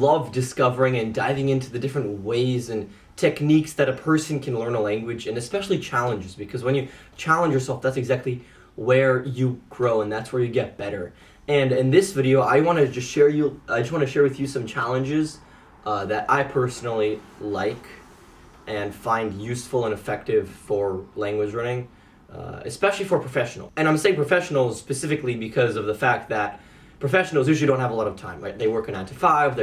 Love discovering and diving into the different ways and techniques that a person can learn a language, and especially challenges, because when you challenge yourself, that's exactly where you grow and that's where you get better. And in this video, I want to just share with you some challenges that I personally like and find useful and effective for language learning, especially for professionals. And I'm saying professionals specifically because of the fact that professionals usually don't have a lot of time, right? They work a 9 to 5.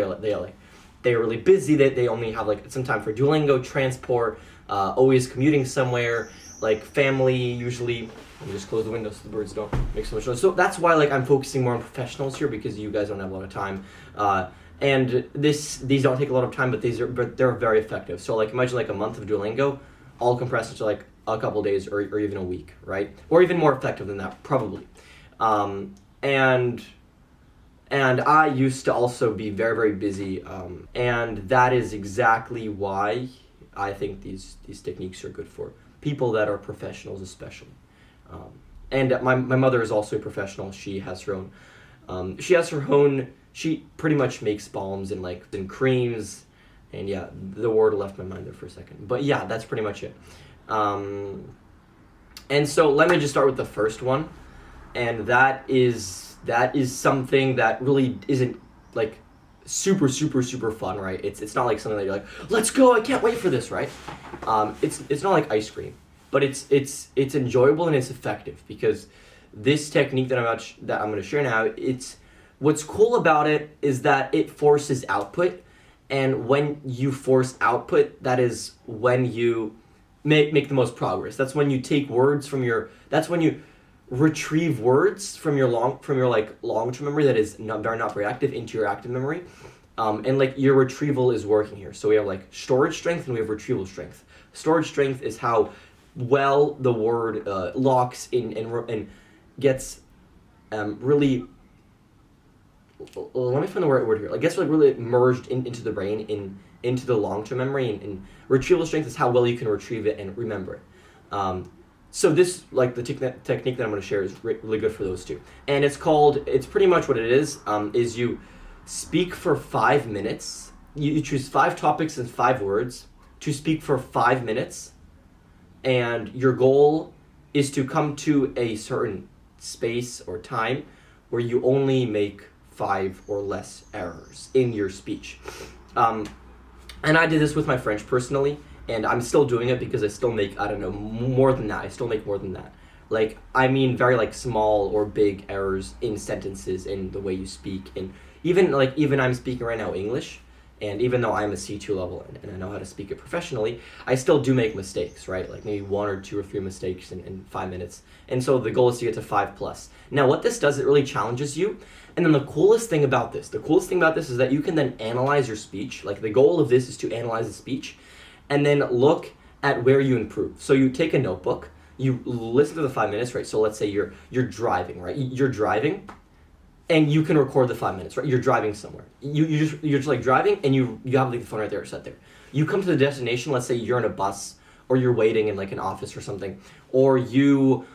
They're really busy. They only have like some time for Duolingo, transport, always commuting somewhere, like family usually. Let me just close the window so the birds don't make so much noise. So that's why like I'm focusing more on professionals here, because you guys don't have a lot of time. And these don't take a lot of time, but they're very effective. So like imagine like a month of Duolingo, all compressed into like a couple days or even a week, right? Or even more effective than that, probably. And I used to also be very, very busy, and that is exactly why I think these techniques are good for people that are professionals, especially. And my mother is also a professional. She has her own. She pretty much makes balms and creams, and yeah, the word left my mind there for a second. But yeah, that's pretty much it. And so let me just start with the first one, and that is something that really isn't like super fun, right? It's not like something that you're like, let's go, I can't wait for this, right? It's not like ice cream, but it's enjoyable and it's effective, because this technique that I'm going to share now, what's cool about it is that it forces output, and when you force output, that is when you make the most progress. That's when you take words that's when you retrieve words from your long-term memory that is not very active into your active memory, and like your retrieval is working here. So we have like storage strength and we have retrieval strength. Storage strength is how well the word locks in and gets really. Let me find the right word here. I guess like really merged into the brain into the long-term memory, and retrieval strength is how well you can retrieve it and remember it. So this, like the technique that I'm going to share, is really good for those two. And it's pretty much what it is you speak for 5 minutes. You choose 5 topics and 5 words to speak for 5 minutes. And your goal is to come to a certain space or time where you only make 5 or less errors in your speech. And I did this with my French personally. And I'm still doing it because I still make, I don't know, more than that. I still make more than that. Like, I mean very like small or big errors in sentences, in the way you speak. And even I'm speaking right now English, and even though I'm a C2 level and I know how to speak it professionally, I still do make mistakes, right? Like maybe 1 or 2 or 3 mistakes in 5 minutes. And so the goal is to get to 5+. Now what this does, it really challenges you. And then the coolest thing about this is that you can then analyze your speech. Like the goal of this is to analyze the speech and then look at where you improve. So you take a notebook, you listen to the 5 minutes, right? So let's say you're driving, right? You're driving, and you can record the 5 minutes, right? You're driving somewhere. You're just like driving, and you have like the phone right there, set there. You come to the destination. Let's say you're in a bus, or you're waiting in like an office or something, or you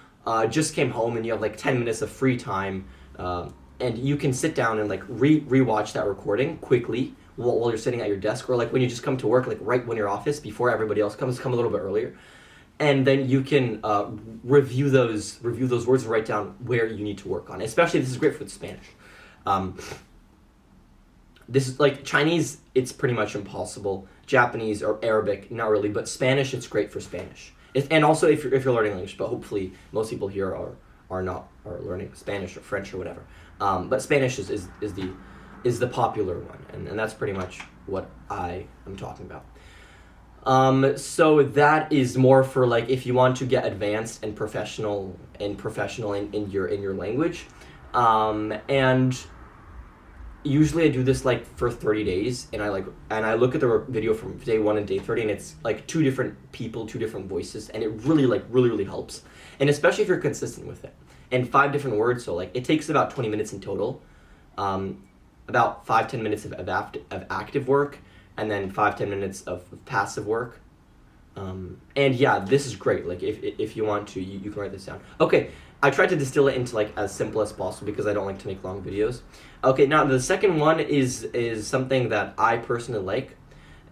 just came home and you have like 10 minutes of free time, and you can sit down and like rewatch that recording quickly while you're sitting at your desk, or like when you just come to work, like right when your office, before everybody else come a little bit earlier, and then you can review those words and write down where you need to work on. Especially this is great for the Spanish. This is like Chinese, it's pretty much impossible. Japanese or Arabic, not really, but Spanish, it's great for Spanish. And also if you're learning English, but hopefully most people here are learning Spanish or French or whatever. But Spanish is the popular one, and that's pretty much what I am talking about. So that is more for like if you want to get advanced and professional in your language. And usually I do this like for 30 days, and I look at the video from day 1 and day 30, and it's like 2 different people, 2 different voices, and it really helps. And especially if you're consistent with it. And 5 different words, so like it takes about 20 minutes in total. About 5-10 minutes of active work, and then 5-10 minutes of passive work. And yeah, this is great. Like if you want to, you can write this down. Okay, I tried to distill it into like as simple as possible because I don't like to make long videos. Okay, now the second one is something that I personally like,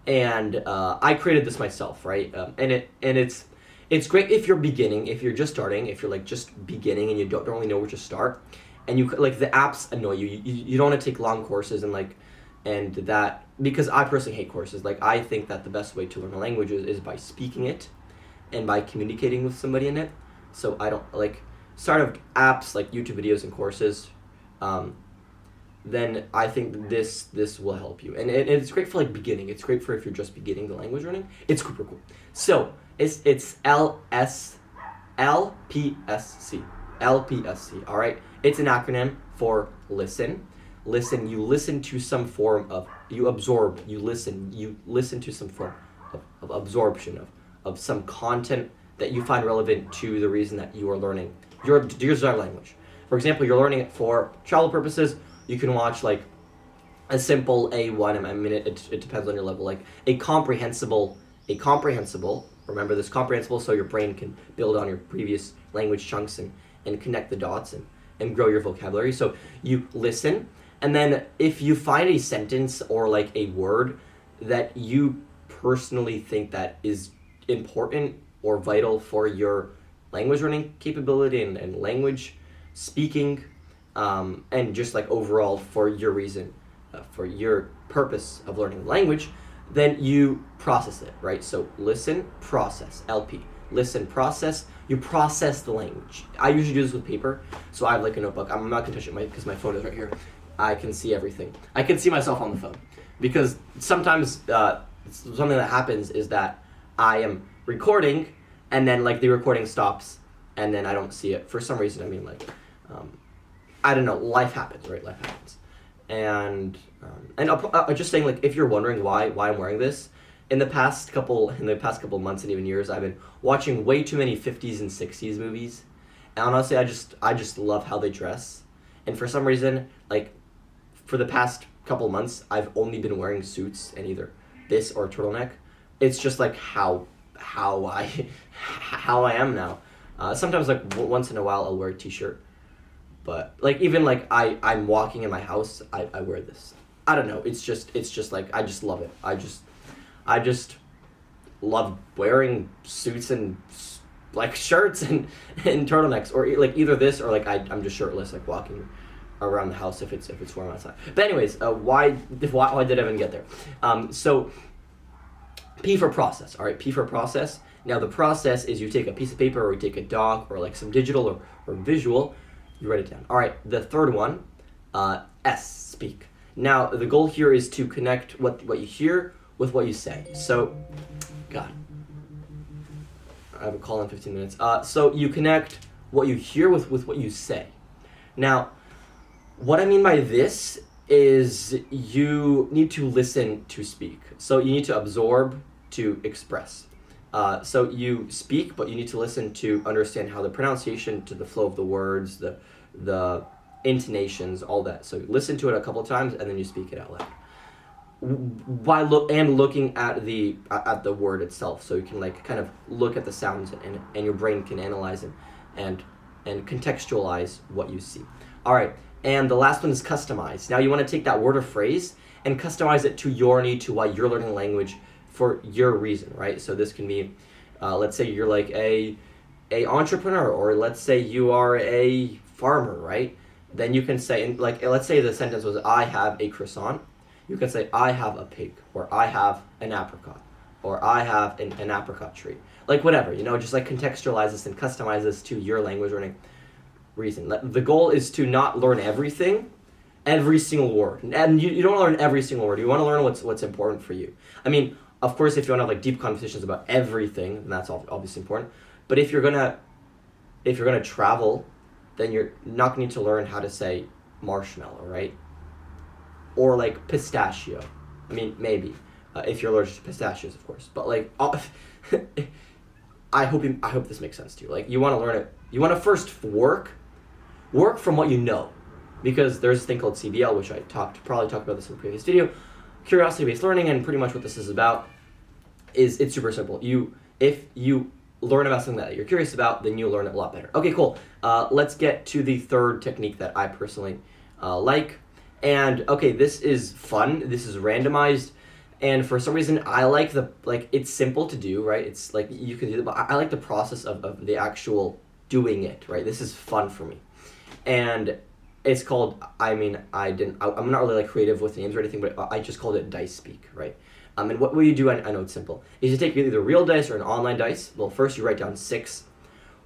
and I created this myself, right? It's great if you're beginning, if you're just starting, if you're like just beginning and you don't really know where to start, and you like the apps annoy you. You don't want to take long courses and that because I personally hate courses. Like I think that the best way to learn a language is by speaking it, and by communicating with somebody in it. So I don't like start of apps like YouTube videos and courses. Then I think this will help you, and it's great for like beginning. It's great for if you're just beginning the language learning. It's super cool. So it's LPSC. All right, it's an acronym for listen. Listen. You listen to some form of you absorb. You listen. You listen to some form of absorption of some content that you find relevant to the reason that you are learning your desired language. For example, you're learning it for travel purposes. You can watch like a simple A1. I mean, it depends on your level. Like a comprehensible. Remember this comprehensible, so your brain can build on your previous language chunks and connect the dots and grow your vocabulary. So you listen, and then if you find a sentence or like a word that you personally think that is important or vital for your language learning capability and language speaking, and just like overall for your reason, for your purpose of learning the language, then you process it, right? So listen, process, LP. Listen, process. You process the language. I usually do this with paper, so I have like a notebook. I'm not gonna touch it because my phone is right here. I can see everything. I can see myself on the phone because sometimes something that happens is that I am recording and then like the recording stops and then I don't see it for some reason. I mean, like I don't know. Life happens, right? Life happens, and I'm just saying, like, if you're wondering why I'm wearing this, in the past couple months and even years, I've been watching way too many 50s and 60s movies, and honestly, I just love how they dress, and for some reason, like, for the past couple months, I've only been wearing suits and either this or a turtleneck. It's just like how I am now. Sometimes like once in a while I'll wear a t-shirt. But like even like I'm walking in my house, I wear this. I don't know. It's just like I just love it. I just love wearing suits and like shirts and turtlenecks, or like either this or like I'm just shirtless, like walking around the house if it's warm outside. But anyways, why did I even get there? So P for process. All right, P for process. Now the process is you take a piece of paper or you take a doc or like some digital or visual. You write it down. All right, the third one, S, speak. Now, the goal here is to connect what you hear with what you say. So, God, I have a call in 15 minutes. So you connect what you hear with what you say. Now, what I mean by this is you need to listen to speak. So you need to absorb to express. So you speak, but you need to listen to understand how the pronunciation, to the flow of the words, the intonations, all that. So you listen to it a couple of times and then you speak it out loud. Looking at the word itself, so you can like kind of look at the sounds and your brain can analyze and contextualize what you see. All right, and the last one is customize. Now you want to take that word or phrase and customize it to your need, to why you're learning language for your reason, right? So this can be, let's say you're like a entrepreneur, or let's say you are a farmer, right? Then you can say, like, let's say the sentence was, I have a croissant. You can say, I have a pig, or I have an apricot, or I have an apricot tree. Like, whatever, just like contextualize this and customize this to your language learning reason. The goal is to not learn everything, every single word. And you don't learn every single word. You want to learn what's important for you. I mean, of course, if you want to have like deep conversations about everything, then that's obviously important. But if you're gonna travel, then you're not going to need to learn how to say marshmallow, right? Or like pistachio. I mean, maybe if you're allergic to pistachios, of course. But like, I hope this makes sense to you. Like, you want to learn it. You want to first work from what you know, because there's this thing called CBL, which I probably talked about this in the previous video. Curiosity-based learning, and pretty much what this is about is it's super simple. If you learn about something that you're curious about, then you'll learn it a lot better. Okay, cool. Let's get to the third technique that I personally like. And okay, this is fun. This is randomized. And for some reason, I like it's simple to do, right? It's like you can do it, but I like the process of the actual doing it, right? This is fun for me. And it's called, I'm not really like creative with names or anything, but I just called it dice speak, right? And what will you do, I know it's simple, is you take either real dice or an online dice. Well, first you write down 6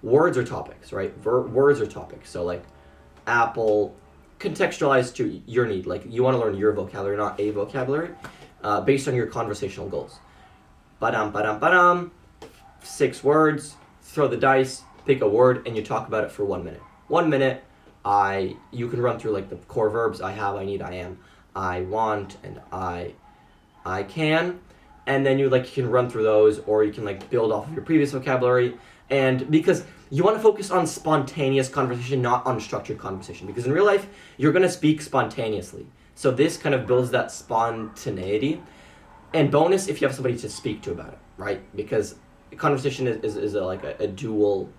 words or topics, right? Words or topics. So like apple, contextualized to your need. Like you want to learn your vocabulary, not a vocabulary, based on your conversational goals. Ba-dum, 6 words, throw the dice, pick a word, and you talk about it for 1 minute. 1 minute, you can run through like the core verbs, I have, I need, I am, I want, and I can, and then you can run through those, or you can like build off of your previous vocabulary. And because you want to focus on spontaneous conversation, not on structured conversation, because in real life you're going to speak spontaneously, so this kind of builds that spontaneity. And bonus if you have somebody to speak to about it, right? Because conversation is a dual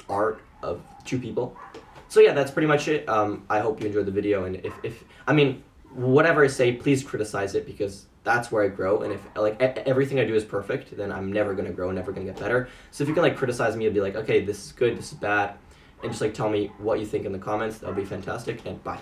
art of 2 people. So yeah, that's pretty much it. I hope you enjoyed the video, and if whatever I say, please criticize it, because that's where I grow. And if everything I do is perfect, then I'm never gonna grow, never gonna get better. So if you can criticize me and be like, okay, this is good, this is bad, and just tell me what you think in the comments, that would be fantastic. And bye.